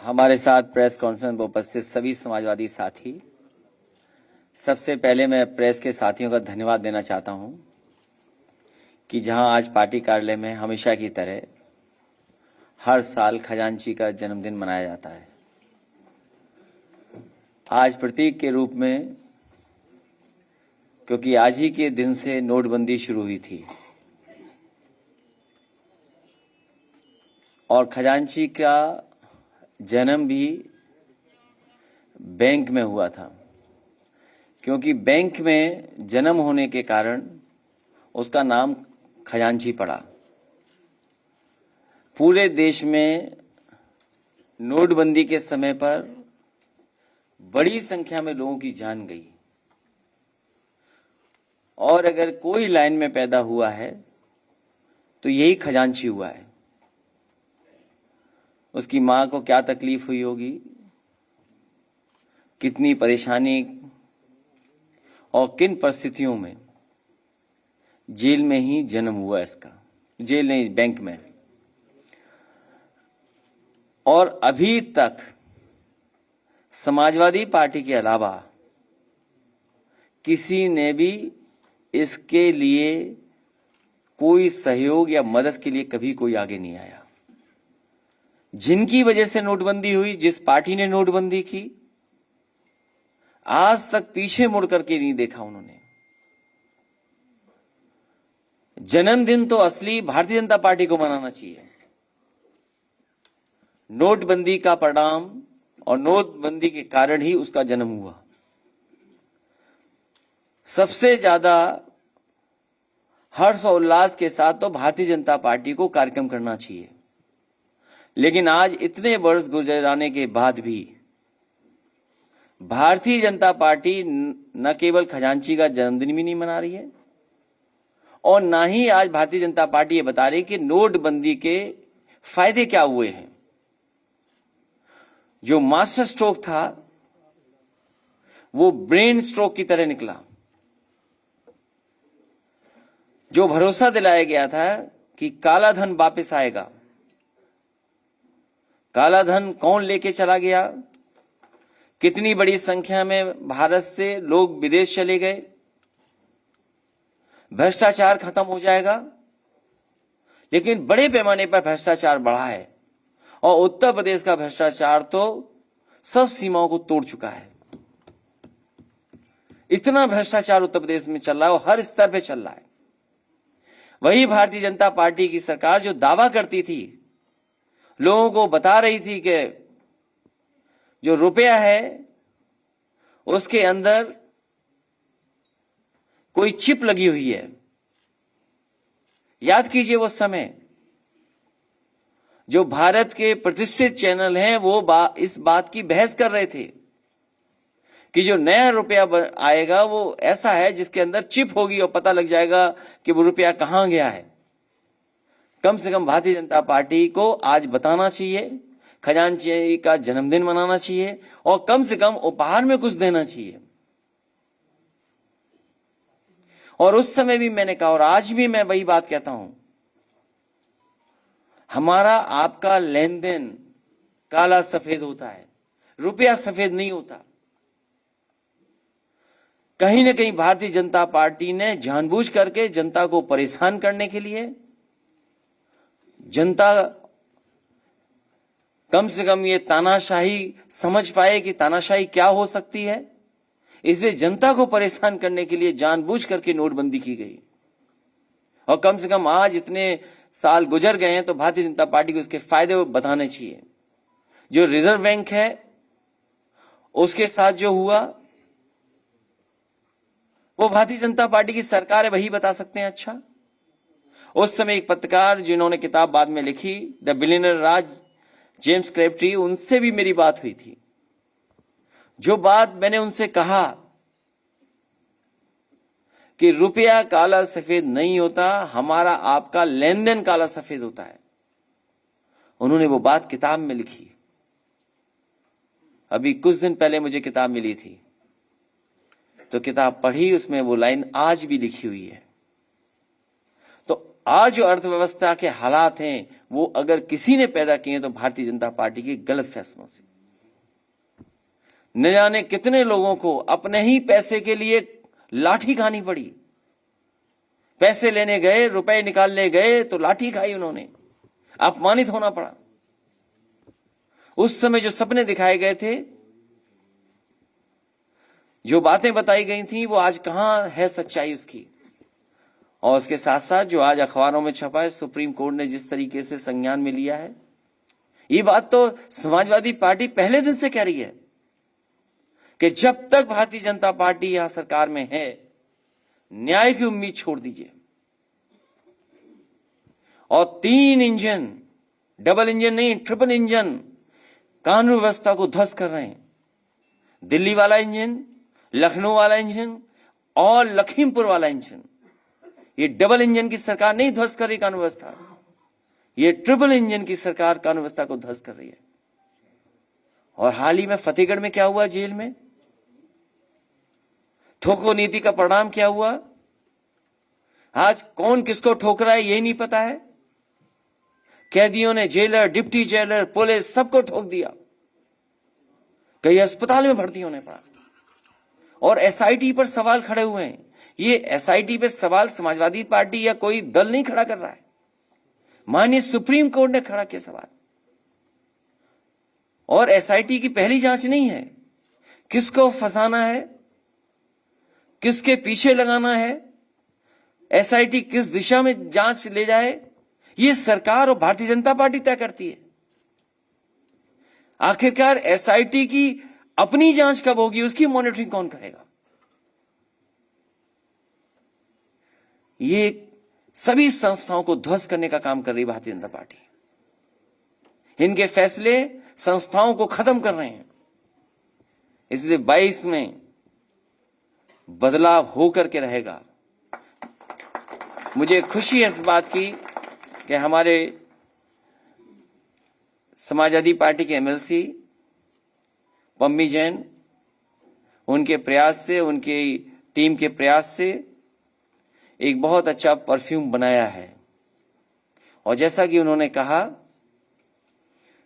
हमारे साथ press conference में उपस्थित सभी समाजवादी साथी, सबसे पहले मैं प्रेस के साथियों का धन्यवाद देना चाहता हूं कि जहां आज पार्टी कार्यालय में हमेशा की तरह हर साल खजांची का जन्मदिन मनाया जाता है, आज प्रतीक के रूप में, क्योंकि आज ही के दिन से नोटबंदी शुरू हुई थी और खजांची का जन्म भी बैंक में हुआ था, क्योंकि बैंक में जन्म होने के कारण उसका नाम खजांची पड़ा। पूरे देश में नोटबंदी के समय पर बड़ी संख्या में लोगों की जान गई और अगर कोई लाइन में पैदा हुआ है तो यही खजांची हुआ है। उसकी मां को क्या तकलीफ हुई होगी, कितनी परेशानी और किन परिस्थितियों में, जेल में ही जन्म हुआ इसका, जेल नहीं बैंक में। और अभी तक समाजवादी पार्टी के अलावा किसी ने भी इसके लिए कोई सहयोग या मदद के लिए कभी कोई आगे नहीं आया। जिनकी वजह से नोटबंदी हुई, जिस पार्टी ने नोटबंदी की, आज तक पीछे मुड़ करके नहीं देखा उन्होंने। जन्मदिन तो असली भारतीय जनता पार्टी को मनाना चाहिए। नोटबंदी का परिणाम और नोटबंदी के कारण ही उसका जन्म हुआ। सबसे ज्यादा हर्ष और उल्लास के साथ तो भारतीय जनता पार्टी को कार्यक्रम करना चाहिए, लेकिन आज इतने वर्ष गुजर जाने के बाद भी भारतीय जनता पार्टी न केवल खजांची का जन्मदिन भी नहीं मना रही है और ना ही आज भारतीय जनता पार्टी ये बता रही कि नोटबंदी के फायदे क्या हुए हैं। जो मास्टर स्ट्रोक था वो ब्रेन स्ट्रोक की तरह निकला। जो भरोसा दिलाया गया था कि काला धन वापस आएगा, काला धन कौन लेके चला गया, कितनी बड़ी संख्या में भारत से लोग विदेश चले गए, भ्रष्टाचार खत्म हो जाएगा, लेकिन बड़े पैमाने पर भ्रष्टाचार बढ़ा है और उत्तर प्रदेश का भ्रष्टाचार तो सब सीमाओं को तोड़ चुका है। इतना भ्रष्टाचार उत्तर प्रदेश में चल रहा है और हर स्तर पे चल रहा है। वही भारतीय जनता पार्टी की सरकार जो दावा करती थी, लोगों को बता रही थी कि जो रुपया है उसके अंदर कोई चिप लगी हुई है। याद कीजिए वो समय, जो भारत के प्रतिष्ठित चैनल हैं वो इस बात की बहस कर रहे थे कि जो नया रुपया आएगा वो ऐसा है जिसके अंदर चिप होगी और पता लग जाएगा कि वो रुपया कहां गया है। कम से कम भारतीय जनता पार्टी को आज बताना चाहिए, खजांची का जन्मदिन मनाना चाहिए और कम से कम उपहार में कुछ देना चाहिए। और उस समय भी मैंने कहा और आज भी मैं वही बात कहता हूं, हमारा आपका लेन देन काला सफेद होता है, रुपया सफेद नहीं होता। कहीं ना कहीं भारतीय जनता पार्टी ने जानबूझ करके जनता को परेशान करने के लिए, जनता कम से कम ये तानाशाही समझ पाए कि तानाशाही क्या हो सकती है, इसलिए जनता को परेशान करने के लिए जानबूझ करके नोटबंदी की गई। और कम से कम आज इतने साल गुजर गए हैं तो भारतीय जनता पार्टी को इसके फायदे बताने चाहिए। जो रिजर्व बैंक है उसके साथ जो हुआ वो भारतीय जनता पार्टी की सरकार है, वही बता सकते हैं। अच्छा, उस समय एक पत्रकार जिन्होंने किताब बाद में लिखी, द बिलियनर राज, जेम्स क्रेप्टी, उनसे भी मेरी बात हुई थी। जो बात मैंने उनसे कहा कि रुपया काला सफेद नहीं होता, हमारा आपका लेन देन काला सफेद होता है, उन्होंने वो बात किताब में लिखी। अभी कुछ दिन पहले मुझे किताब मिली थी तो किताब पढ़ी, उसमें वो लाइन आज भी लिखी हुई है। तो आज जो अर्थव्यवस्था के हालात हैं वो अगर किसी ने पैदा किए तो भारतीय जनता पार्टी के गलत फैसलों से। न जाने कितने लोगों को अपने ही पैसे के लिए लाठी खानी पड़ी। पैसे लेने गए, रुपए निकालने गए तो लाठी खाई उन्होंने, अपमानित होना पड़ा। उस समय जो सपने दिखाए गए थे, जो बातें बताई गई थी, वो आज कहां है सच्चाई उसकी। और उसके साथ साथ जो आज अखबारों में छपा है, सुप्रीम कोर्ट ने जिस तरीके से संज्ञान में लिया है, ये बात तो समाजवादी पार्टी पहले दिन से कह रही है कि जब तक भारतीय जनता पार्टी यहां सरकार में है, न्याय की उम्मीद छोड़ दीजिए। और 3 इंजन, डबल इंजन नहीं, ट्रिपल इंजन कानून व्यवस्था को ध्वस्त कर रहे हैं। दिल्ली वाला इंजन, लखनऊ वाला इंजन और लखीमपुर वाला इंजन। ये डबल इंजन की सरकार नहीं ध्वस्त कर रही कानून व्यवस्था, ये ट्रिपल इंजन की सरकार कानून व्यवस्था को ध्वस्त कर रही है। और हाल ही में फतेहगढ़ में क्या हुआ, जेल में ठोको नीति का परिणाम क्या हुआ। आज कौन किसको ठोक रहा है यही नहीं पता है। कैदियों ने जेलर, डिप्टी जेलर, पुलिस सबको ठोक दिया। कई अस्पताल में भर्ती होने पड़ा। और एसआईटी पर सवाल खड़े हुए हैं। ये एसआईटी पे सवाल समाजवादी पार्टी या कोई दल नहीं खड़ा कर रहा है, माननीय सुप्रीम कोर्ट ने खड़ा किया सवाल। और एसआईटी की पहली जांच नहीं है। किसको फंसाना है, किसके पीछे लगाना है, एसआईटी किस दिशा में जांच ले जाए, ये सरकार और भारतीय जनता पार्टी तय करती है। आखिरकार एसआईटी की अपनी जांच कब होगी, उसकी मॉनिटरिंग कौन करेगा। ये सभी संस्थाओं को ध्वस्त करने का काम कर रही भारतीय जनता पार्टी। इनके फैसले संस्थाओं को खत्म कर रहे हैं। इसलिए 22 में बदलाव होकर के रहेगा। मुझे खुशी है इस बात की कि हमारे समाजवादी पार्टी के एमएलसी पम्मी जैन, उनके प्रयास से, उनकी टीम के प्रयास से एक बहुत अच्छा परफ्यूम बनाया है। और जैसा कि उन्होंने कहा,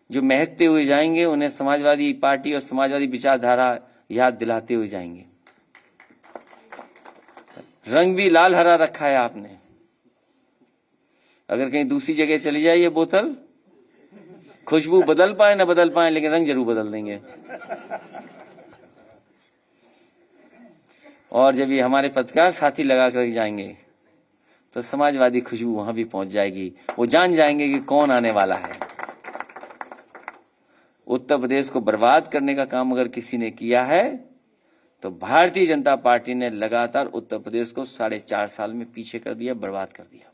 जो महकते हुए जाएंगे उन्हें समाजवादी पार्टी और समाजवादी विचारधारा याद दिलाते हुए जाएंगे। रंग भी लाल हरा रखा है आपने। अगर कहीं दूसरी जगह चली जाए ये बोतल, खुशबू बदल पाए ना बदल पाए, लेकिन रंग जरूर बदल देंगे। और जब ये हमारे पत्रकार साथी लगा कर जाएंगे तो समाजवादी खुशबू वहां भी पहुंच जाएगी। वो जान जाएंगे कि कौन आने वाला है। उत्तर प्रदेश को बर्बाद करने का काम अगर किसी ने किया है तो भारतीय जनता पार्टी ने लगातार उत्तर प्रदेश को 4.5 साल में पीछे कर दिया, बर्बाद कर दिया।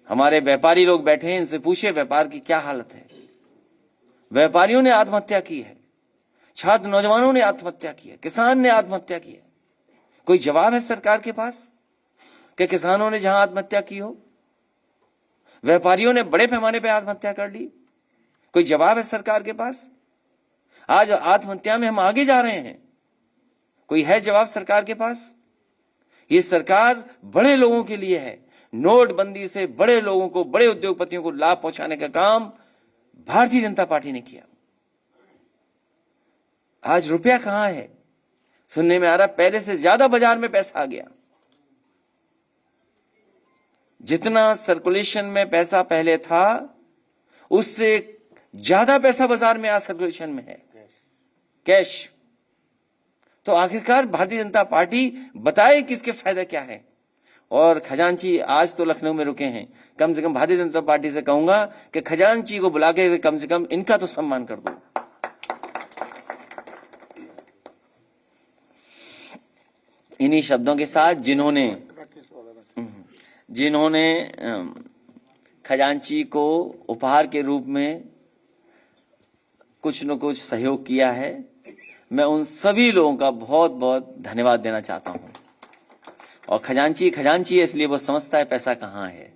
हमारे व्यापारी लोग बैठे हैं, इनसे पूछे व्यापार की क्या हालत है। व्यापारियों ने आत्महत्या की है, छात्र नौजवानों ने आत्महत्या की है, किसान ने आत्महत्या की है। कोई जवाब है सरकार के पास कि किसानों ने जहां आत्महत्या की हो, व्यापारियों ने बड़े पैमाने पर आत्महत्या कर ली? कोई जवाब है सरकार के पास? आज आत्महत्या में हम आगे जा रहे हैं, कोई है जवाब सरकार के पास? ये सरकार बड़े लोगों के लिए है। नोटबंदी से बड़े लोगों को, बड़े उद्योगपतियों को लाभ पहुंचाने का काम भारतीय जनता पार्टी ने किया। आज रुपया कहां है? सुनने में आ रहा पहले से ज्यादा बाजार में पैसा आ गया। जितना सर्कुलेशन में पैसा पहले था उससे ज्यादा पैसा बाजार में आज सर्कुलेशन में है, कैश। तो आखिरकार भारतीय जनता पार्टी बताए कि इसके फायदे क्या है। और खजांची आज तो लखनऊ में रुके हैं, कम से कम भारतीय जनता पार्टी से कहूंगा कि खजांची को बुला के कम से कम इनका तो सम्मान कर दो। इन्हीं शब्दों के साथ जिन्होंने खजांची को उपहार के रूप में कुछ न कुछ सहयोग किया है, मैं उन सभी लोगों का बहुत बहुत धन्यवाद देना चाहता हूं। और खजांची खजांची है, इसलिए वो समझता है पैसा कहां है।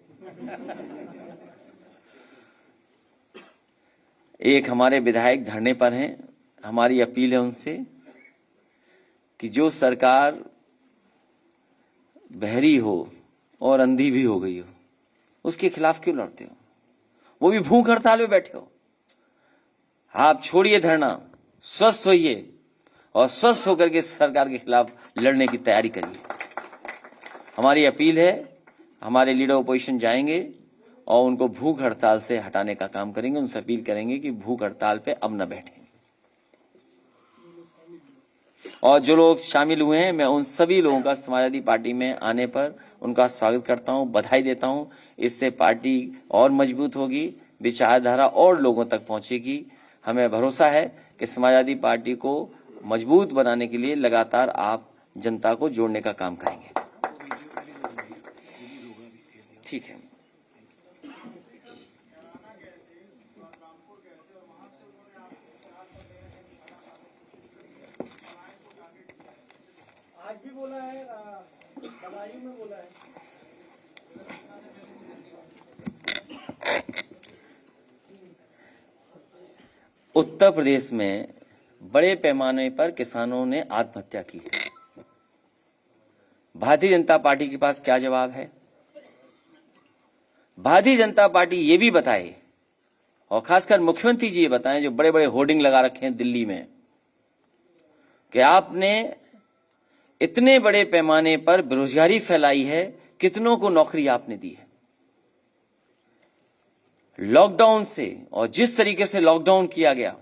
एक हमारे विधायक धरने पर हैं, हमारी अपील है उनसे कि जो सरकार बहरी हो और अंधी भी हो गई हो, उसके खिलाफ क्यों लड़ते हो? वो भी भूख हड़ताल में बैठे हो। आप छोड़िए धरना, स्वस्थ होइए और स्वस्थ होकर के सरकार के खिलाफ लड़ने की तैयारी करिए। हमारी अपील है, हमारे लीडर ऑपोजिशन जाएंगे और उनको भूख हड़ताल से हटाने का काम करेंगे। उनसे अपील करेंगे कि भूख हड़ताल पे अब न बैठें। और जो लोग शामिल हुए हैं, मैं उन सभी लोगों का समाजवादी पार्टी में आने पर उनका स्वागत करता हूं, बधाई देता हूं। इससे पार्टी और मजबूत होगी, विचारधारा और लोगों तक पहुंचेगी। हमें भरोसा है कि समाजवादी पार्टी को मजबूत बनाने के लिए लगातार आप जनता को जोड़ने का काम करेंगे। ठीक है। आज भी बोला है, बदायूं में बोला है। उत्तर प्रदेश में बड़े पैमाने पर किसानों ने आत्महत्या की है। भारतीय जनता पार्टी के पास क्या जवाब है? भारतीय जनता पार्टी ये भी बताए, और खासकर मुख्यमंत्री जी ये बताएं, जो बड़े बड़े होर्डिंग लगा रखे हैं दिल्ली में, कि आपने इतने बड़े पैमाने पर बेरोजगारी फैलाई है, कितनों को नौकरी आपने दी है। लॉकडाउन से, और जिस तरीके से लॉकडाउन किया गया,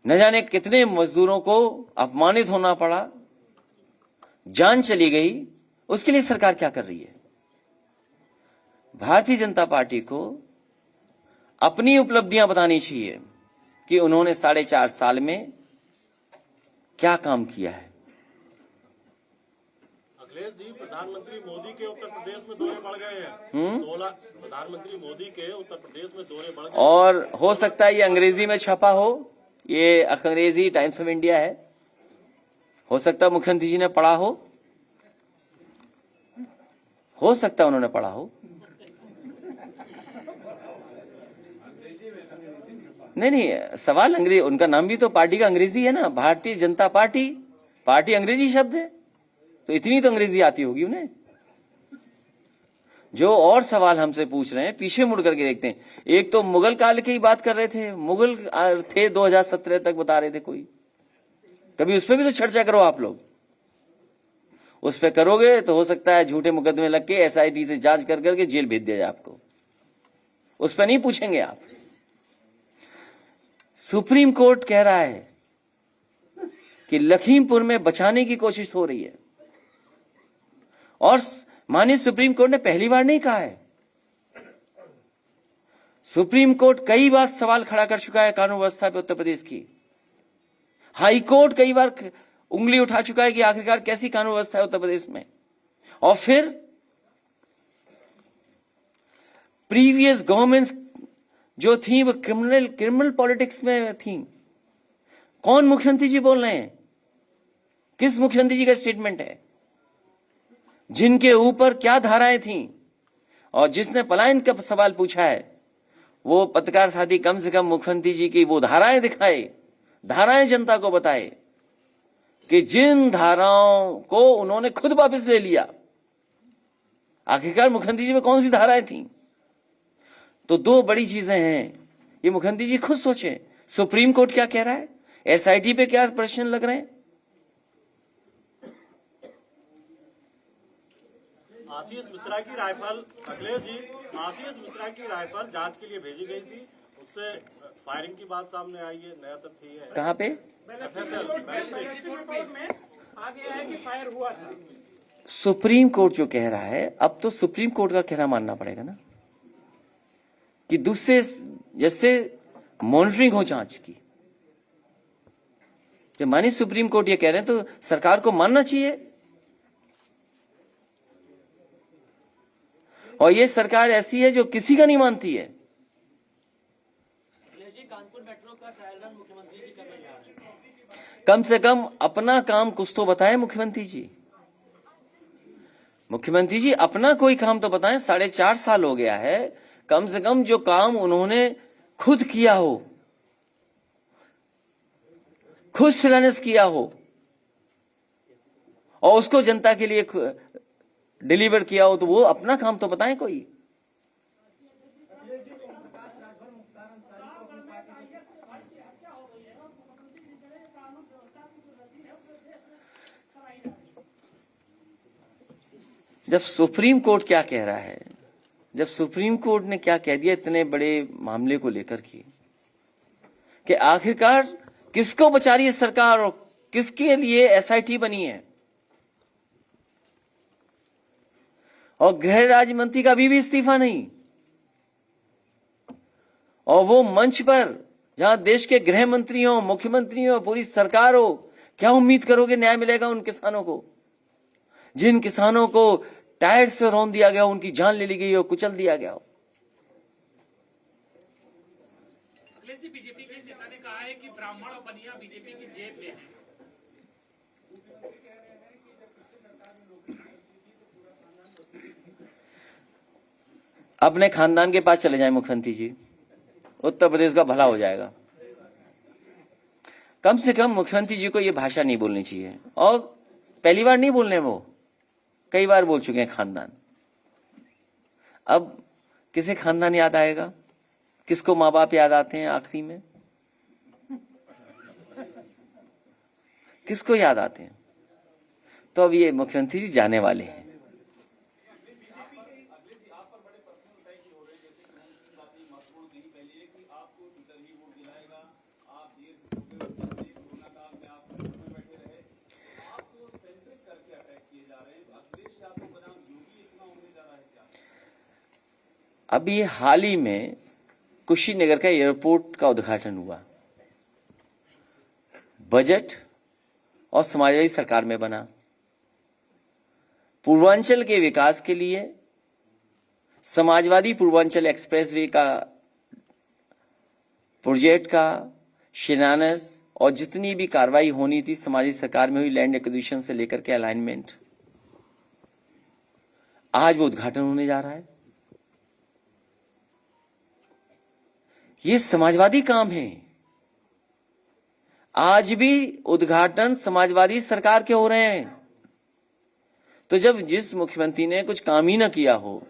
न जाने कितने मजदूरों को अपमानित होना पड़ा, जान चली गई। उसके लिए सरकार क्या कर रही है? भारतीय जनता पार्टी को अपनी उपलब्धियां बतानी चाहिए कि उन्होंने 4.5 साल में क्या काम किया है। अखिलेश जी, प्रधानमंत्री मोदी के उत्तर प्रदेश में दौरे बढ़ गए हैं। 16 प्रधानमंत्री मोदी के उत्तर प्रदेश में दौरे बढ़ गए। और हो सकता है ये अंग्रेजी में छपा हो, ये अंग्रेजी टाइम्स ऑफ इंडिया है, हो सकता है मुख्यमंत्री जी ने पढ़ा हो सकता है उन्होंने पढ़ा हो। नहीं, सवाल अंग्रेजी, उनका नाम भी तो पार्टी का अंग्रेजी है ना, भारतीय जनता पार्टी। पार्टी अंग्रेजी शब्द है, तो इतनी तो अंग्रेजी आती होगी उन्हें। जो और सवाल हमसे पूछ रहे हैं, पीछे मुड़ करके देखते हैं। एक तो मुगल काल की बात कर रहे थे, मुगल थे 2017 तक बता रहे थे कोई। कभी उस पर भी तो चर्चा करो आप लोग। उस पर करोगे तो हो सकता है झूठे मुकदमे लग के SIT से जांच कर करके जेल भेज दिया जाए आपको। उस पर नहीं पूछेंगे आप। सुप्रीम कोर्ट कह रहा है कि लखीमपुर में बचाने की कोशिश हो रही है, और माननीय सुप्रीम कोर्ट ने पहली बार नहीं कहा है। सुप्रीम कोर्ट कई बार सवाल खड़ा कर चुका है कानून व्यवस्था पे उत्तर प्रदेश की। हाई कोर्ट कई बार उंगली उठा चुका है कि आखिरकार कैसी कानून व्यवस्था है उत्तर प्रदेश में। और फिर प्रीवियस गवर्नमेंट्स जो थी वो क्रिमिनल पॉलिटिक्स में थी। कौन मुख्यमंत्री जी बोल रहे हैं? किस मुख्यमंत्री जी का स्टेटमेंट है? जिनके ऊपर क्या धाराएं थीं? और जिसने पलायन का सवाल पूछा है, वो पत्रकार साथी कम से कम मुख्यमंत्री जी की वो धाराएं दिखाए, धाराएं जनता को बताए कि जिन धाराओं को उन्होंने खुद वापस ले लिया, आखिरकार मुख्यमंत्री जी में कौन सी धाराएं थीं? तो दो बड़ी चीजें हैं, ये मुख्यमंत्री जी खुद सोचे। सुप्रीम कोर्ट क्या कह रहा है, SIT पे क्या प्रश्न लग रहे हैं। आशीष मिश्रा की राइफल, अखिलेश जी, आशीष मिश्रा की राइफल जांच के लिए भेजी गई थी, उससे फायरिंग की बात सामने आई है। नया तथ्य है। कहां पे? आ गया है कि फायर हुआ था। सुप्रीम कोर्ट जो कह रहा है, अब तो सुप्रीम कोर्ट का कहना मानना पड़ेगा ना, कि दूसरे जैसे मॉनिटरिंग हो जांच की। जब माननीय सुप्रीम कोर्ट ये कह रहे हैं तो सरकार को मानना चाहिए। और ये सरकार ऐसी है जो किसी का नहीं मानती है। कानपुर मेट्रो का ट्रायल रन मुख्यमंत्री जी कर रहे हैं। कम से कम अपना काम कुछ तो बताएं मुख्यमंत्री जी। मुख्यमंत्री जी अपना कोई काम तो बताएं। 4.5 साल हो गया है, कम से कम जो काम उन्होंने खुद किया हो, खुद शिलान्यास किया हो, और उसको जनता के लिए डिलीवर किया हो, तो वो अपना काम तो बताएं कोई। जब सुप्रीम कोर्ट क्या कह रहा है, जब सुप्रीम कोर्ट ने क्या कह दिया इतने बड़े मामले को लेकर के कि आखिरकार किसको बचा रही है सरकार और किसके लिए एसआईटी बनी है, और गृह राज्य मंत्री का अभी भी इस्तीफा नहीं, और वो मंच पर जहां देश के गृह मंत्री हो, मुख्यमंत्री हो, पूरी सरकार हो, क्या उम्मीद करोगे न्याय मिलेगा उन किसानों को, जिन किसानों को टायर से रौंद दिया गया, उनकी जान ले ली गई हो, कुचल दिया गया हो। अखिलेश जी, बीजेपी के नेता ने कहा है कि ब्राह्मण और बनिया बीजेपी की जेब में है। अपने खानदान के पास चले जाएं मुख्यमंत्री जी, उत्तर प्रदेश का भला हो जाएगा। कम से कम मुख्यमंत्री जी को यह भाषा नहीं बोलनी चाहिए, और पहली बार नहीं बोलने, वो कई बार बोल चुके हैं खानदान। अब किसे खानदान याद आएगा, किसको माँ बाप याद आते हैं आखिरी में, किसको याद आते हैं? तो अब ये मुख्यमंत्री जी जाने वाले हैं। अभी हाल ही में कुशीनगर का एयरपोर्ट का उद्घाटन हुआ, बजट और समाजवादी सरकार में बना। पूर्वांचल के विकास के लिए समाजवादी पूर्वांचल एक्सप्रेसवे का प्रोजेक्ट का शिलान्यास और जितनी भी कार्रवाई होनी थी समाजवादी सरकार में हुई, लैंड एक्विजिशन से लेकर के अलाइनमेंट, आज वो उद्घाटन होने जा रहा है। ये समाजवादी काम है। आज भी उद्घाटन समाजवादी सरकार के हो रहे हैं। तो जब जिस मुख्यमंत्री ने कुछ काम ही ना किया हो,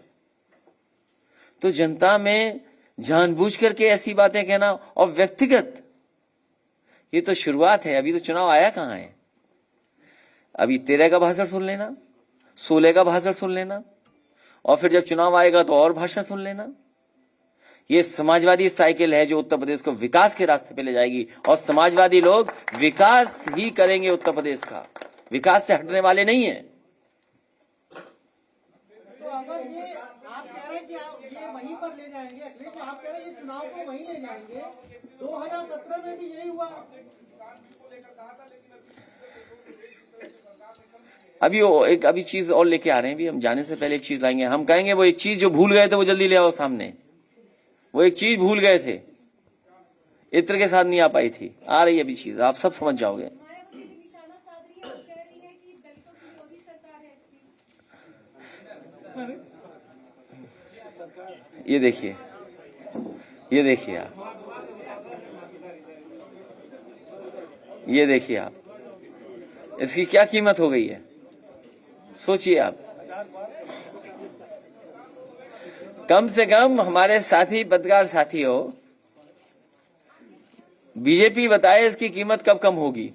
तो जनता में जानबूझ करके ऐसी बातें कहना, और व्यक्तिगत, ये तो शुरुआत है, अभी तो चुनाव आया कहां है। अभी 13 का भाषण सुन लेना, 16 का भाषण सुन लेना, और फिर जब चुनाव आएगा तो और भाषण सुन लेना। ये समाजवादी साइकिल है जो उत्तर प्रदेश को विकास के रास्ते पे ले जाएगी, और समाजवादी लोग विकास ही करेंगे उत्तर प्रदेश का, विकास से हटने वाले नहीं है। तो अगर ये आप कह रहे हैं कि आप ये वहीं पर ले जाएंगे, अखिलेश आप कह रहे हैं ये चुनाव को वहीं ले जाएंगे, 2017 में भी यही हुआ। अभी वो एक अभी चीज और लेके आ रहे हैं, भी हम जाने से पहले एक चीज लाएंगे। हम कहेंगे वो एक चीज जो भूल गए थे वो जल्दी ले आओ सामने। वो एक चीज भूल गए थे, इत्र के साथ नहीं आ पाई थी, आ रही है अभी चीज, आप सब समझ जाओगे। ये देखिए, ये देखिए आप, ये देखिए आप, इसकी क्या कीमत हो गई है, सोचिए आप। कम से कम हमारे साथी पत्रकार साथी हो, बीजेपी बताए इसकी कीमत कब कम होगी।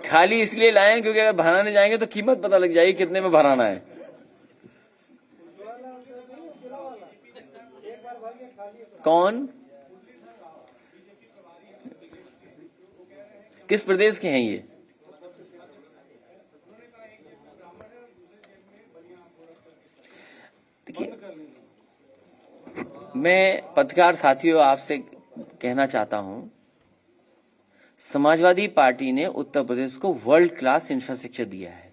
खाली इसलिए लाए क्योंकि अगर भराने जाएंगे तो कीमत पता लग जाएगी कितने में भराना है। कौन, किस प्रदेश के हैं ये? देखिए, मैं पत्रकार साथियों आपसे कहना चाहता हूं, समाजवादी पार्टी ने उत्तर प्रदेश को वर्ल्ड क्लास इंफ्रास्ट्रक्चर दिया है।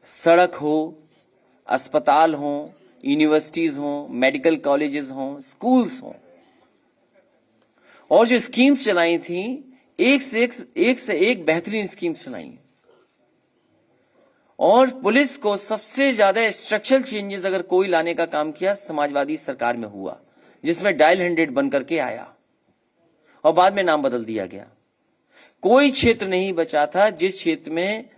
सड़क हो, अस्पताल हो, यूनिवर्सिटीज हो, मेडिकल कॉलेजेस हो, स्कूल्स हो, और जो स्कीम्स चलाई थी एक से एक बेहतरीन स्कीम्स चलाई। और पुलिस को सबसे ज्यादा स्ट्रक्चरल चेंजेस अगर कोई लाने का काम किया समाजवादी सरकार में हुआ, जिसमें डायल 100 बन करके आया और बाद में नाम बदल दिया गया। कोई क्षेत्र नहीं बचा था जिस क्षेत्र में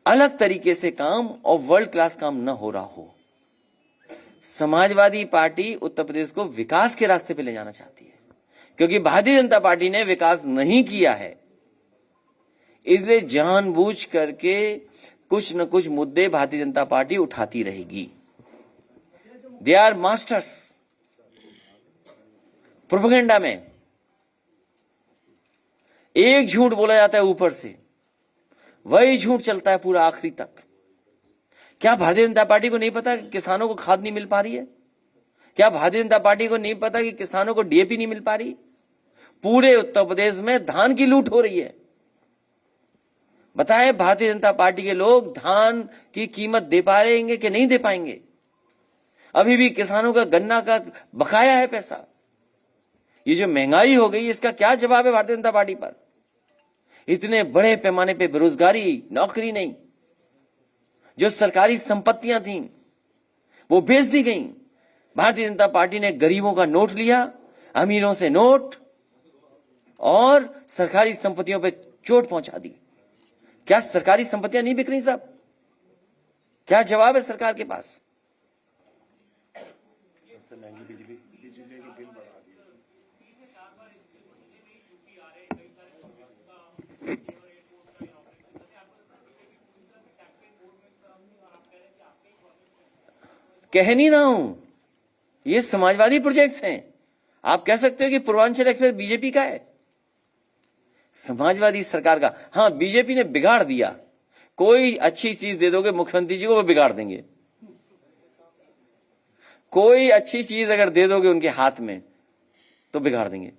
अलग तरीके से काम और वर्ल्ड क्लास काम न हो रहा हो। समाजवादी पार्टी उत्तर प्रदेश को विकास के रास्ते पे ले जाना चाहती है, क्योंकि भारतीय जनता पार्टी ने विकास नहीं किया है, इसलिए जानबूझ करके कुछ न कुछ मुद्दे भारतीय जनता पार्टी उठाती रहेगी। दे आर मास्टर्स प्रोपेगेंडा में। एक झूठ बोला जाता है ऊपर से, वही झूठ चलता है पूरा आखिरी तक। क्या भारतीय जनता पार्टी को नहीं पता कि किसानों को खाद नहीं मिल पा रही है? क्या भारतीय जनता पार्टी को नहीं पता कि किसानों को डीएपी नहीं मिल पा रही? पूरे उत्तर प्रदेश में धान की लूट हो रही है। बताएं, भारतीय जनता पार्टी के लोग धान की कीमत दे पाएंगे कि नहीं दे पाएंगे? अभी भी किसानों का गन्ना का बकाया है पैसा। ये जो महंगाई हो गई, इसका क्या जवाब है भारतीय जनता पार्टी पर? इतने बड़े पैमाने पे बेरोजगारी, नौकरी नहीं, जो सरकारी संपत्तियां थीं वो बेच दी गईं। भारतीय जनता पार्टी ने गरीबों का नोट लिया, अमीरों से नोट, और सरकारी संपत्तियों पे चोट पहुंचा दी। क्या सरकारी संपत्तियां नहीं बिक रही साहब? क्या जवाब है सरकार के पास? कह नहीं रहा हूं, ये समाजवादी प्रोजेक्ट्स हैं। आप कह सकते हो कि पूर्वांचल एक्सप्रेस बीजेपी का है, समाजवादी सरकार का। हां, बीजेपी ने बिगाड़ दिया। कोई अच्छी चीज दे दोगे मुख्यमंत्री जी को, वो बिगाड़ देंगे। कोई अच्छी चीज अगर दे दोगे उनके हाथ में तो बिगाड़ देंगे।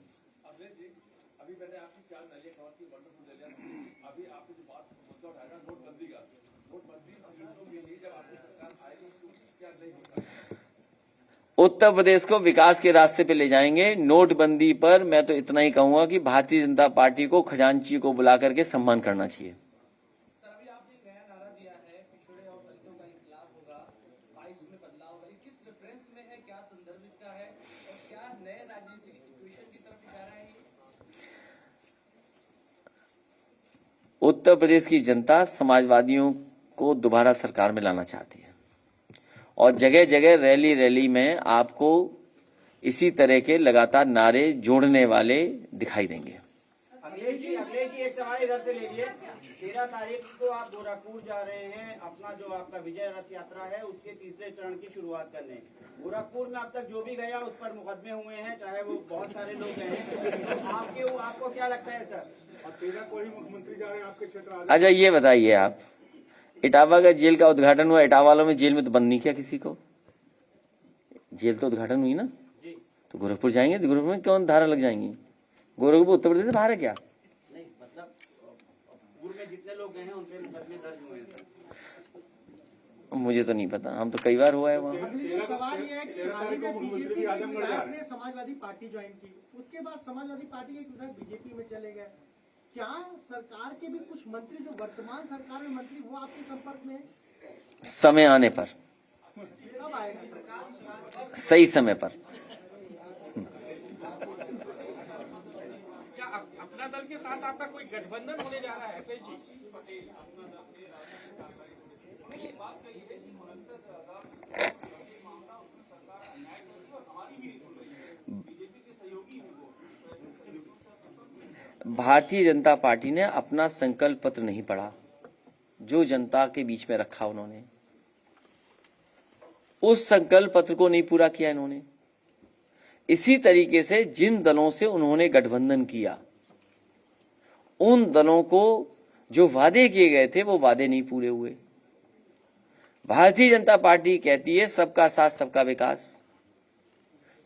उत्तर प्रदेश को विकास के रास्ते पे ले जाएंगे। नोटबंदी पर मैं तो इतना ही कहूंगा कि भारतीय जनता पार्टी को खजांची को बुला करके सम्मान करना चाहिए। सर, अभी आपने एक नया नारा दिया है, पिछड़े और दलितों का इंकलाब होगा, 22 में बदलाव होगा। किस रेफरेंस में है, क्या संदर्भ इसका है, और क्या नए राजनीतिक इक्वेशन की तरफ इशारा है? उत्तर प्रदेश की जनता समाजवादियों को दोबारा सरकार में लाना चाहती है, और जगह जगह रैली रैली में आपको इसी तरह के लगातार नारे जोड़ने वाले दिखाई देंगे। अखिलेश जी एक सवाल इधर से ले लिए। 13 तारीख को आप गोरखपुर जा रहे हैं, अपना जो आपका विजय रथ यात्रा है उसके तीसरे चरण की शुरुआत करने। गोरखपुर में अब तक जो भी गया उस पर मुकदमे हुए हैं, चाहे वो बहुत सारे लोग गए हैं, तो आपको क्या लगता है सर? और 13 को ही मुख्यमंत्री जा रहे हैं आपके क्षेत्र। अच्छा, ये बताइए आप, इटावा का जेल का उद्घाटन हुआ, इटावा वालों में जेल में तो बंद नहीं किया किसी को, जेल तो उद्घाटन हुई ना। तो गोरखपुर जाएंगे तो गोरखपुर में कौन धारा लग जाएंगी? गोरखपुर उत्तर प्रदेश से बाहर है क्या? नहीं, मतलब गोरखपुर में जितने लोग गए हैं उन पर मुकदमे दर्ज हुए हैं। मुझे तो नहीं पता, हम तो कई बार हुआ है वहाँ। सवाल ये है कि हाल ही में बीजेपी के विधायक ने समाजवादी पार्टी ज्वाइन की, उसके बाद समाजवादी पार्टी के विधायक बीजेपी में चले गए। क्या सरकार के भी कुछ मंत्री जो वर्तमान सरकार में मंत्री वो आपके संपर्क में है? समय आने पर, कब आएगा सरकार? सही समय पर। क्या अपना दल के साथ आपका कोई गठबंधन होने जा रहा है अखिलेश जी? भारतीय जनता पार्टी ने अपना संकल्प पत्र नहीं पढ़ा, जो जनता के बीच में रखा उन्होंने, उस संकल्प पत्र को नहीं पूरा किया इन्होंने। इसी तरीके से जिन दलों से उन्होंने गठबंधन किया, उन दलों को जो वादे किए गए थे वो वादे नहीं पूरे हुए। भारतीय जनता पार्टी कहती है सबका साथ सबका विकास,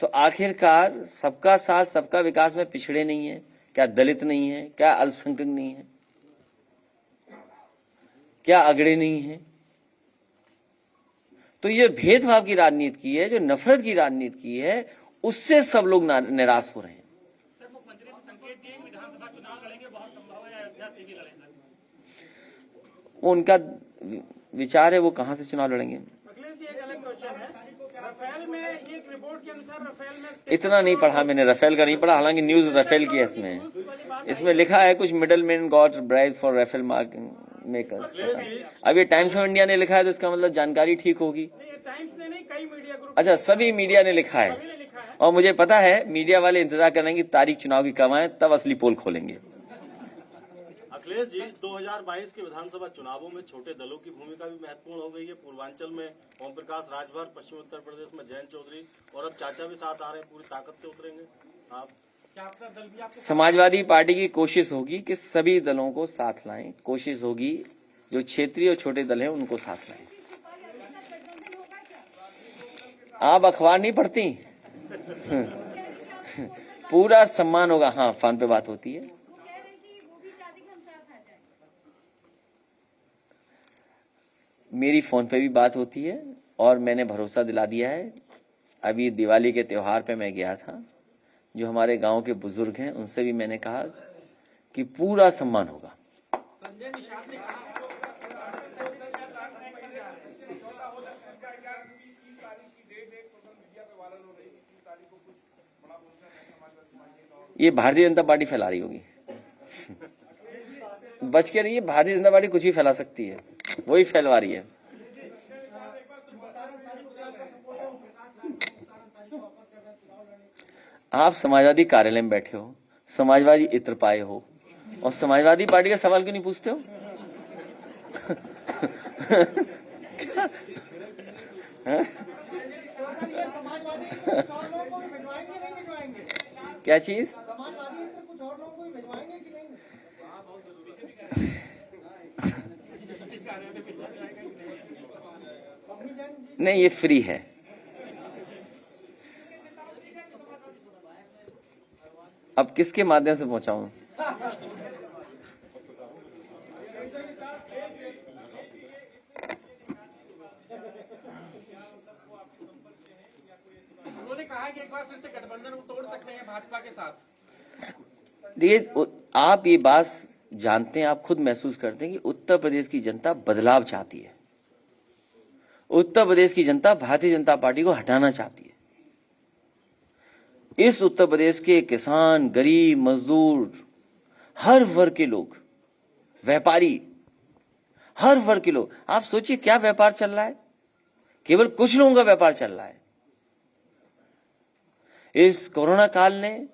तो आखिरकार सबका साथ सबका विकास में पिछड़े नहीं है क्या? दलित नहीं है क्या? अल्पसंख्यक नहीं है क्या? अगड़े नहीं है? तो ये भेदभाव की राजनीति की है, जो नफरत की राजनीति की है, उससे सब लोग निराश हो रहे हैं। सर, मुख्यमंत्री ने संकेत दिए विधानसभा चुनाव लड़ेंगे, बहुत संभव है अयोध्या से भी लड़ेंगे। उनका विचार है, वो कहां से चुनाव लड़ेंगे। अखिलेश जी एक अलग क्वेश्चन है, राफेल में एक रिपोर्ट के अनुसार राफेल में इतना नहीं पढ़ा मैंने, राफेल का नहीं पढ़ा, हालांकि न्यूज राफेल की है। इसमें लिखा है कुछ middle man got bribe for Rafale mark makers. Akhilesh ji अब ये टाइम्स ऑफ इंडिया ने लिखा है तो इसका मतलब जानकारी ठीक होगी। टाइम्स ने नहीं, कई मीडिया ग्रुप अच्छा, सभी मीडिया ने लिखा है, ने लिखा है। और मुझे पता है मीडिया वाले इंतजार कर रहे हैं कि तारीख चुनाव की कब आए, तब असली पोल खोलेंगे। अखिलेश जी 2022 के विधानसभा चुनावों में छोटे दलों की भूमिका भी महत्वपूर्ण हो गई है। पूर्वांचल में ओम प्रकाश राजभर, पश्चिम उत्तर प्रदेश में जयंत चौधरी और अब चाचा भी साथ आ रहे हैं, पूरी ताकत से उतरेंगे आप। क्या आपका दल भी आपको समाजवादी पार्टी की कोशिश होगी कि सभी दलों को साथ लाएं, कोशिश होगी जो क्षेत्रीय और छोटे दल हैं उनको साथ लाएं। आप अखबार नहीं पढ़ती? पूरा सम्मान होगा। हाँ, फोन पे बात होती है। मेरी फोन पे भी बात होती है और मैंने भरोसा दिला दिया है। अभी दिवाली के त्योहार पे मैं गया था, जो हमारे गांव के बुजुर्ग हैं उनसे भी मैंने कहा कि पूरा सम्मान होगा। संजय निषाद ने कहा ये भारतीय जनता पार्टी फैला रही होगी। बच के रहिए, भारतीय जनता पार्टी कुछ भी फैला सकती है, वही फैलवा रही है। आप समाजवादी कार्यालय में बैठे हो, समाजवादी इत्र पाए हो, और समाजवादी पार्टी का सवाल क्यों नहीं पूछते हो? समाजवादी कुछ और लोगों को भी भिजवाएंगे, नहीं भिजवाएंगे? क्या चीज? समाजवादी इत्र कुछ और लोगों को भी भिजवाएंगे कि नहीं? नहीं, ये फ्री है। अब किसके माध्यम से पहुंचाऊं? उन्होंने कहा कि एक बार फिर से गठबंधन तोड़ सकते हैं भाजपा के साथ। देखिए, आप ये बात जानते हैं, आप खुद महसूस करते हैं कि उत्तर प्रदेश की जनता बदलाव चाहती है। उत्तर प्रदेश की जनता भारतीय जनता पार्टी को हटाना चाहती है। इस उत्तर प्रदेश के किसान, गरीब, मजदूर, हर वर्ग के लोग, व्यापारी, हर वर्ग के लोग, आप सोचिए क्या व्यापार चल रहा है। केवल कुछ लोगों का व्यापार चल रहा है। इस कोरोना काल ने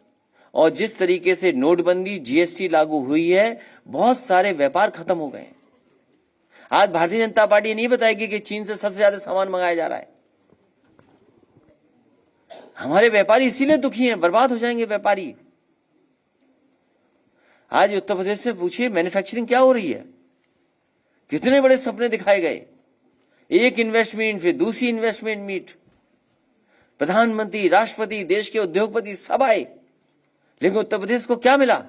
और जिस तरीके से नोटबंदी, जीएसटी लागू हुई है, बहुत सारे व्यापार खत्म हो गए। आज भारतीय जनता पार्टी नहीं बताएगी कि चीन से सबसे ज्यादा सामान मंगाया जा रहा है। हमारे व्यापारी इसीलिए दुखी हैं, बर्बाद हो जाएंगे व्यापारी। आज उत्तर प्रदेश से पूछिए मैन्युफैक्चरिंग क्या हो रही है, कितने बड़े सपने दिखाए गए। एक इन्वेस्टमेंट, फिर दूसरी इन्वेस्टमेंट मीट, प्रधानमंत्री, राष्ट्रपति, देश के उद्योगपति सब आए, लेकिन उत्तर प्रदेश को क्या मिला?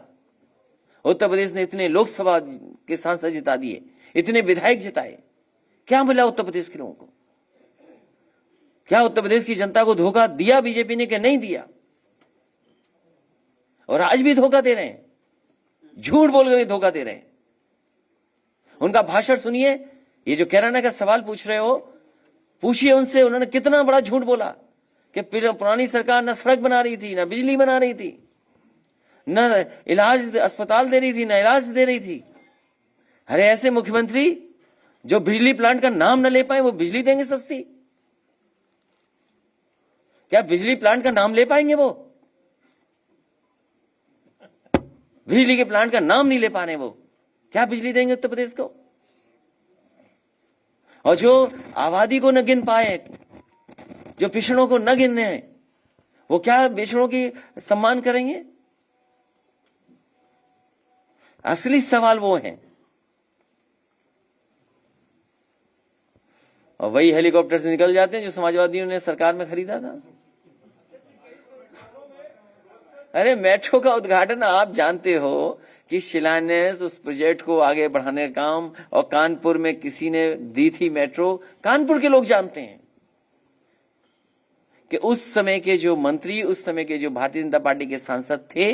उत्तर प्रदेश ने इतने लोकसभा के सांसद जिता दिए, इतने विधायक जिताए, क्या मिला उत्तर प्रदेश के लोगों को? क्या उत्तर प्रदेश की जनता को धोखा दिया बीजेपी ने कि नहीं दिया? और आज भी धोखा दे रहे हैं, झूठ बोलकर धोखा दे रहे हैं। उनका भाषण सुनिए। ये जो कैराना का सवाल पूछ रहे हो, पूछिए उनसे, उन्होंने कितना बड़ा झूठ बोला कि पुरानी सरकार न सड़क बना रही थी, न बिजली बना रही थी, न इलाज अस्पताल दे रही थी, न इलाज दे रही थी। अरे ऐसे मुख्यमंत्री जो बिजली प्लांट का नाम न ले पाए, वो बिजली देंगे सस्ती? क्या बिजली प्लांट का नाम ले पाएंगे? वो बिजली के प्लांट का नाम नहीं ले पा रहे, वो क्या बिजली देंगे उत्तर प्रदेश को? और जो आबादी को न गिन पाए, जो पिछड़ों को न गिनने हैं, वो क्या पिछड़ों की सम्मान करेंगे? असली सवाल वो है। और वही हेलीकॉप्टर से निकल जाते हैं जो समाजवादियों ने सरकार में खरीदा था। अरे मेट्रो का उद्घाटन आप जानते हो कि शिलान्यास, उस प्रोजेक्ट को आगे बढ़ाने का काम, और कानपुर में किसी ने दी थी मेट्रो। कानपुर के लोग जानते हैं कि उस समय के जो मंत्री, उस समय के जो भारतीय जनता पार्टी के सांसद थे,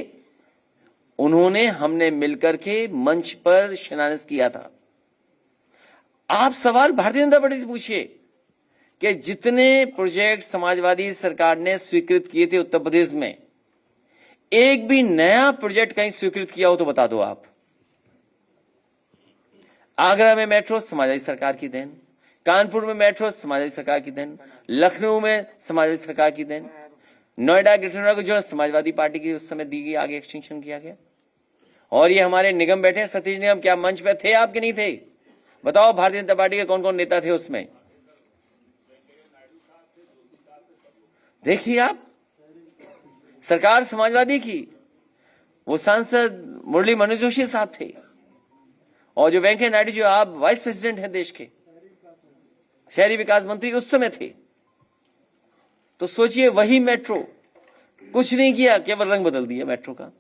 उन्होंने, हमने मिलकर के मंच पर शिलान्यास किया था। आप सवाल भारतीय जनता पार्टी से पूछिए कि जितने प्रोजेक्ट समाजवादी सरकार ने स्वीकृत किए थे उत्तर प्रदेश में, एक भी नया प्रोजेक्ट कहीं स्वीकृत किया हो तो बता दो आप। आगरा में मेट्रो समाजवादी सरकार की देन, कानपुर में मेट्रो समाजवादी सरकार की देन, लखनऊ में समाजवादी सरकार की देन, नोएडा ग्रेटर नोएडा को जो समाजवादी पार्टी की उस समय दी गई, आगे एक्सटेंशन किया गया। और ये हमारे निगम बैठे हैं, सतीश निगम, क्या मंच पे थे आप कि नहीं थे? बताओ भारतीय जनता पार्टी के कौन कौन नेता थे उसमें? देखिए आप, सरकार समाजवादी की, वो सांसद मुरली मनोज जोशी साहब थे, और जो वेंकैया नायडू जो आप वाइस प्रेसिडेंट हैं देश के, शहरी विकास मंत्री उस समय थे। तो सोचिए, वही मेट्रो, कुछ नहीं किया, केवल रंग बदल दिया मेट्रो का।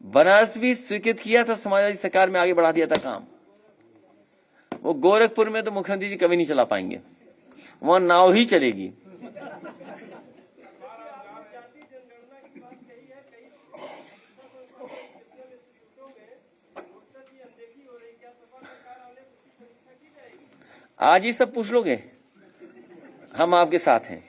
बनारस भी स्वीकृत किया था समाजवादी सरकार में, आगे बढ़ा दिया था काम। वो गोरखपुर में तो मुख्यमंत्री जी कभी नहीं चला पाएंगे, वहां नाव ही चलेगी। आज ही सब पूछ लोगे, हम आपके साथ हैं। देख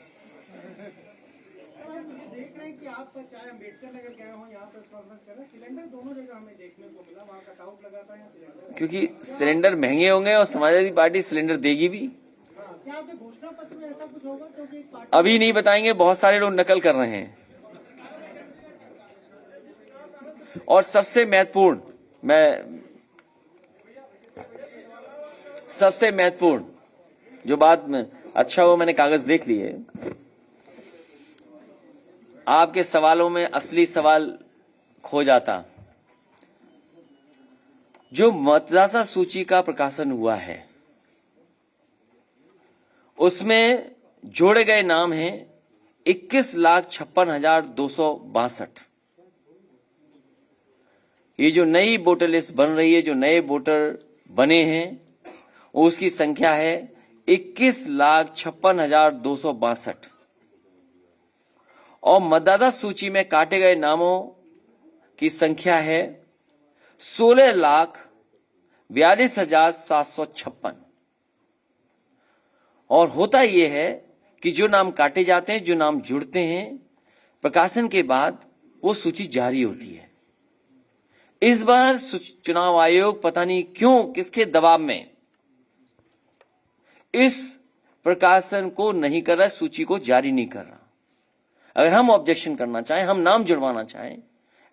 रहे हैं कि आप चाहे अम्बेडकर नगर गए हो, यहाँ पर कॉन्फ्रेंस कर रहे हैं, सिलेंडर दोनों जगह हमें देखने को मिला, वहाँ कटआउट लगा था, यहाँ सिलेंडर। क्योंकि सिलेंडर महंगे होंगे और समाजवादी पार्टी सिलेंडर देगी भी। क्या आपके घोषणा पत्र में ऐसा कुछ होगा? क्योंकि पार्टी अभी नहीं बताएंगे, बहुत सारे लोग नकल कर रहे हैं। और सबसे महत्वपूर्ण जो बात में, अच्छा वो मैंने कागज देख लिए, आपके सवालों में असली सवाल खो जाता। जो मतदाता सूची का प्रकाशन हुआ है उसमें जोड़े गए नाम हैं 21,56,262। ये जो नई वोटर लिस्ट बन रही है, जो नए वोटर बने हैं, उसकी संख्या है 21,56,262। और मतदाता सूची में काटे गए नामों की संख्या है 16,42,756। और होता यह है कि जो नाम काटे जाते हैं, जो नाम जुड़ते हैं, प्रकाशन के बाद वो सूची जारी होती है। इस बार चुनाव आयोग पता नहीं क्यों, किसके दबाव में, इस प्रकाशन को नहीं कर रहा, सूची को जारी नहीं कर रहा। अगर हम ऑब्जेक्शन करना चाहें, हम नाम जुड़वाना चाहें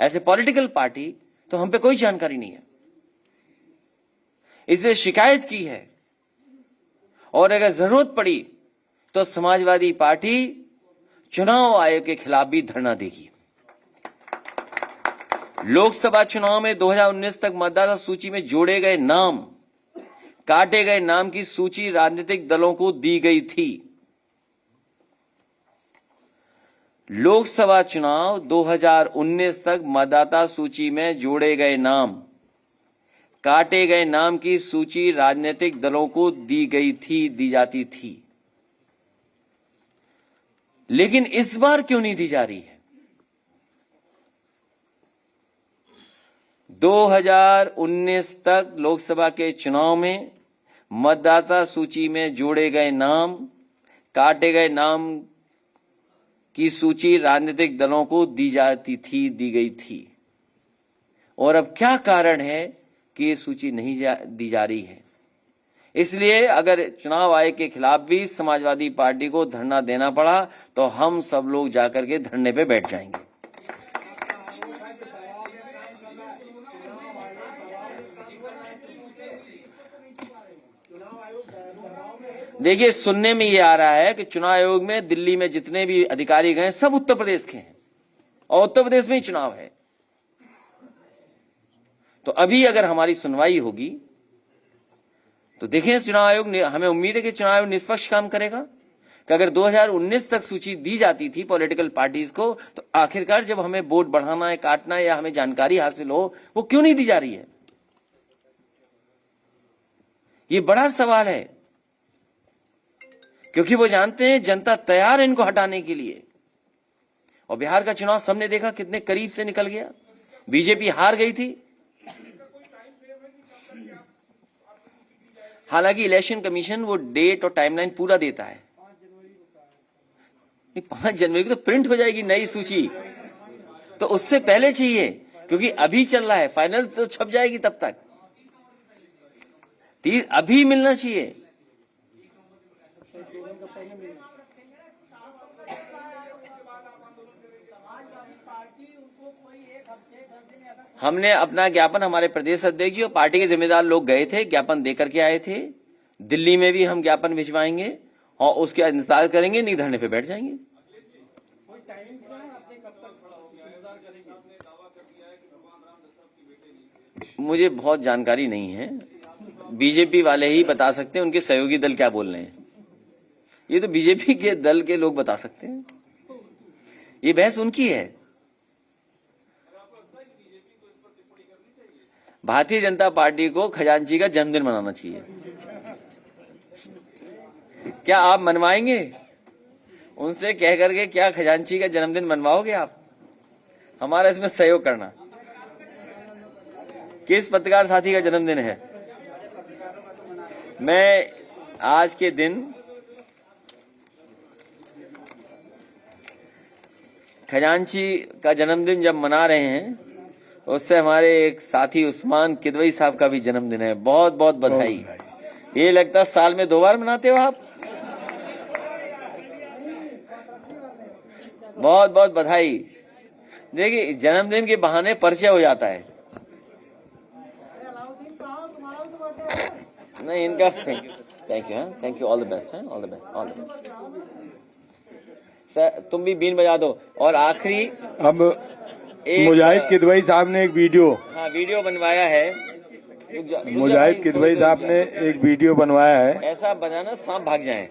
ऐसे पॉलिटिकल पार्टी, तो हम पे कोई जानकारी नहीं है, इसलिए शिकायत की है। और अगर जरूरत पड़ी तो समाजवादी पार्टी चुनाव आयोग के खिलाफ भी धरना देगी। लोकसभा चुनाव में 2019 तक मतदाता सूची में जोड़े गए नाम, काटे गए नाम की सूची राजनीतिक दलों को दी गई थी। लोकसभा चुनाव 2019 तक मतदाता सूची में जोड़े गए नाम, काटे गए नाम की सूची राजनीतिक दलों को दी गई थी, दी जाती थी। लेकिन इस बार क्यों नहीं दी जा रही है? 2019 तक लोकसभा के चुनाव में मतदाता सूची में जोड़े गए नाम, काटे गए नाम की सूची राजनीतिक दलों को दी जाती थी, दी गई थी। और अब क्या कारण है कि ये सूची नहीं दी जा रही है? इसलिए अगर चुनाव आयोग के खिलाफ भी समाजवादी पार्टी को धरना देना पड़ा तो हम सब लोग जाकर के धरने पे बैठ जाएंगे। देखिए, सुनने में ये आ रहा है कि चुनाव आयोग में दिल्ली में जितने भी अधिकारी गए सब उत्तर प्रदेश के हैं और उत्तर प्रदेश में ही चुनाव है। तो अभी अगर हमारी सुनवाई होगी तो देखें, चुनाव आयोग ने, हमें उम्मीद है कि चुनाव आयोग निष्पक्ष काम करेगा। कि अगर 2019 तक सूची दी जाती थी पॉलिटिकल पार्टीज को, तो आखिरकार जब हमें वोट बढ़ाना है, काटना है, या हमें जानकारी हासिल हो, वो क्यों नहीं दी जा रही है? ये बड़ा सवाल है, क्योंकि वो जानते हैं जनता तैयार है इनको हटाने के लिए। और बिहार का चुनाव सबने देखा कितने करीब से निकल गया, बीजेपी हार गई थी। हालांकि इलेक्शन कमीशन वो डेट और टाइमलाइन पूरा देता है। 5 जनवरी को तो प्रिंट हो जाएगी नई सूची, तो उससे पहले चाहिए, क्योंकि अभी चल रहा है, फाइनल तो छप जाएगी तब तक। अभी मिलना चाहिए। हमने अपना ज्ञापन हमारे प्रदेश अध्यक्ष जी और पार्टी के जिम्मेदार लोग गए थे, ज्ञापन देकर के आए थे। दिल्ली में भी हम ज्ञापन भिजवाएंगे और उसके इंतजार करेंगे, नहीं धरने पे बैठ जाएंगे। मुझे बहुत जानकारी नहीं है, बीजेपी वाले ही बता सकते हैं, उनके सहयोगी दल क्या बोल रहे हैं। ये तो बीजेपी के दल के लोग बता सकते हैं, ये बहस उनकी है। भारतीय जनता पार्टी को खजांची का जन्मदिन मनाना चाहिए। क्या आप मनवाएंगे उनसे कह करके? क्या खजांची का जन्मदिन मनवाओगे आप? हमारा इसमें सहयोग करना। किस पत्रकार साथी का जन्मदिन है? मैं आज के दिन खजांची का जन्मदिन जब मना रहे हैं, उससे हमारे एक साथी उस्मान किदवई साहब का भी जन्मदिन है। बहुत बहुत बधाई। ये लगता है साल में 2 बार मनाते हो आप। बहुत बहुत बधाई। देखिए, जन्मदिन के बहाने परिचय हो जाता है। नहीं, इनका thank you all the best है, ऑल द बेस्ट। सर तुम भी बीन बजा दो। और आखिरी अब मुजाहिद किदवई साहब ने एक वीडियो बनवाया है। मुजाहिद किदवई साहब ने एक वीडियो बनवाया है, ऐसा बनाना सांप भाग जाए,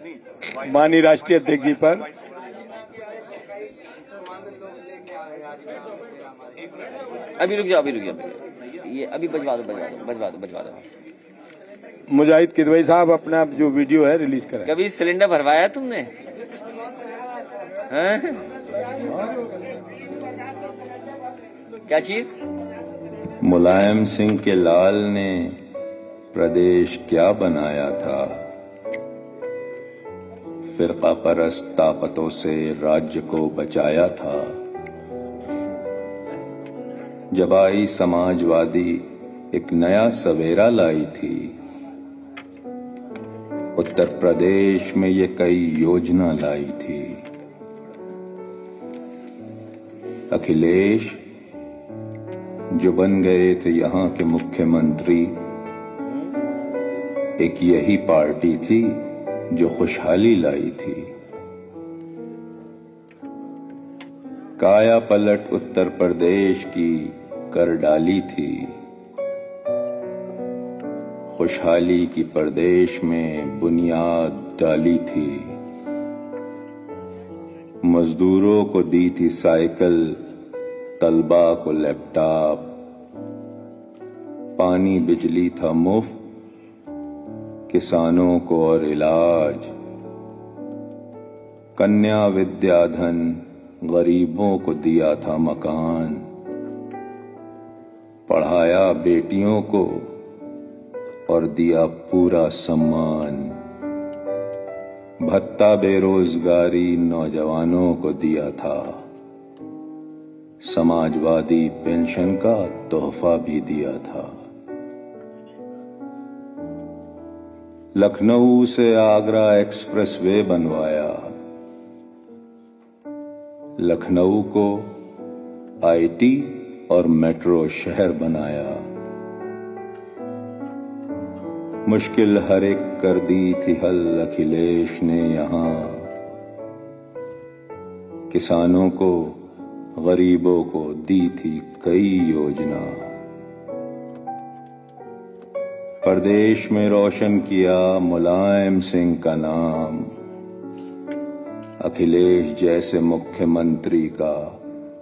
माननीय राष्ट्रीय अध्यक्ष जी पर। अभी रुक जाओ ये अभी बजवा दो। मुजाहिद किदवई साहब अपना जो वीडियो है रिलीज करें। कभी सिलेंडर भरवाया तुमने? हैं? क्या चीज? मुलायम सिंह के लाल ने प्रदेश क्या बनाया था? फिरका परस्त ताकतों से राज्य को बचाया था। जब आई समाजवादी एक नया सवेरा लाई थी। उत्तर प्रदेश में ये कई योजना लाई थी। अखिलेश जो बन गए थे यहाँ के मुख्यमंत्री, एक यही पार्टी थी जो खुशहाली लाई थी। काया पलट उत्तर प्रदेश की कर डाली थी। खुशहाली की प्रदेश में बुनियाद डाली थी। मजदूरों को दी थी साइकिल, तलबा को लैपटॉप, पानी बिजली था मुफ्त, किसानों को और इलाज, कन्या विद्याधन गरीबों को दिया था मकान, पढ़ाया बेटियों को और दिया पूरा सम्मान, भत्ता बेरोजगारी नौजवानों को दिया था, समाजवादी पेंशन का तोहफा भी दिया था। लखनऊ से आगरा एक्सप्रेसवे बनवाया, लखनऊ को आईटी और मेट्रो शहर बनाया। मुश्किल हर एक कर दी थी हल अखिलेश ने यहाँ, किसानों को गरीबों को दी थी कई योजना। प्रदेश में रोशन किया मुलायम सिंह का नाम, अखिलेश जैसे मुख्यमंत्री का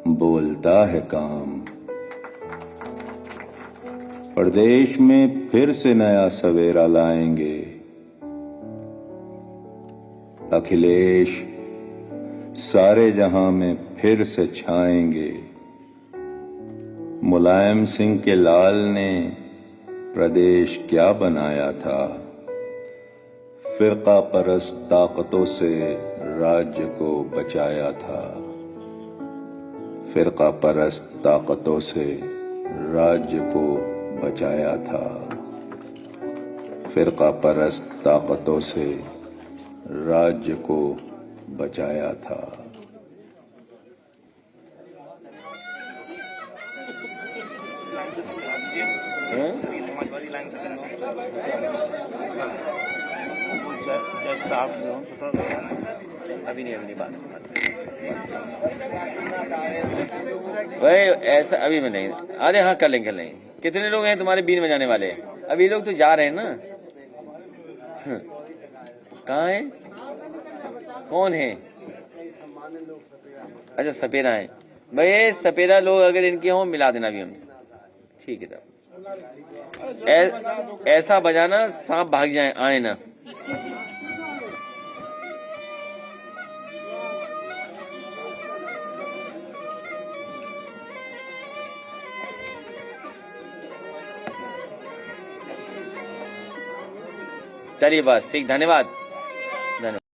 बोलता है काम। प्रदेश में फिर से नया सवेरा लाएंगे, अखिलेश सारे जहां में फिर से छाएंगे। मुलायम सिंह के लाल ने प्रदेश क्या बनाया था? फिरका परस्त ताकतों से राज्य को बचाया था। फिरका परस्त ताकतों से राज्य को बचाया था। फिरका परस्त ताकतों से राज्य को बचाया था। अभी नहीं बात भाई, ऐसा अभी में नहीं। अरे हाँ, कर लेंगे। कितने लोग हैं तुम्हारे बीन में जाने वाले? अभी लोग तो जा रहे हैं ना। कहाँ है? कौन है? अच्छा, सपेरा है भाई। सपेरा लोग अगर इनके हों मिला देना भी हमसे, ठीक है। तब ऐसा बजाना सांप भाग जाए, आए ना। चलिए बस ठीक, धन्यवाद।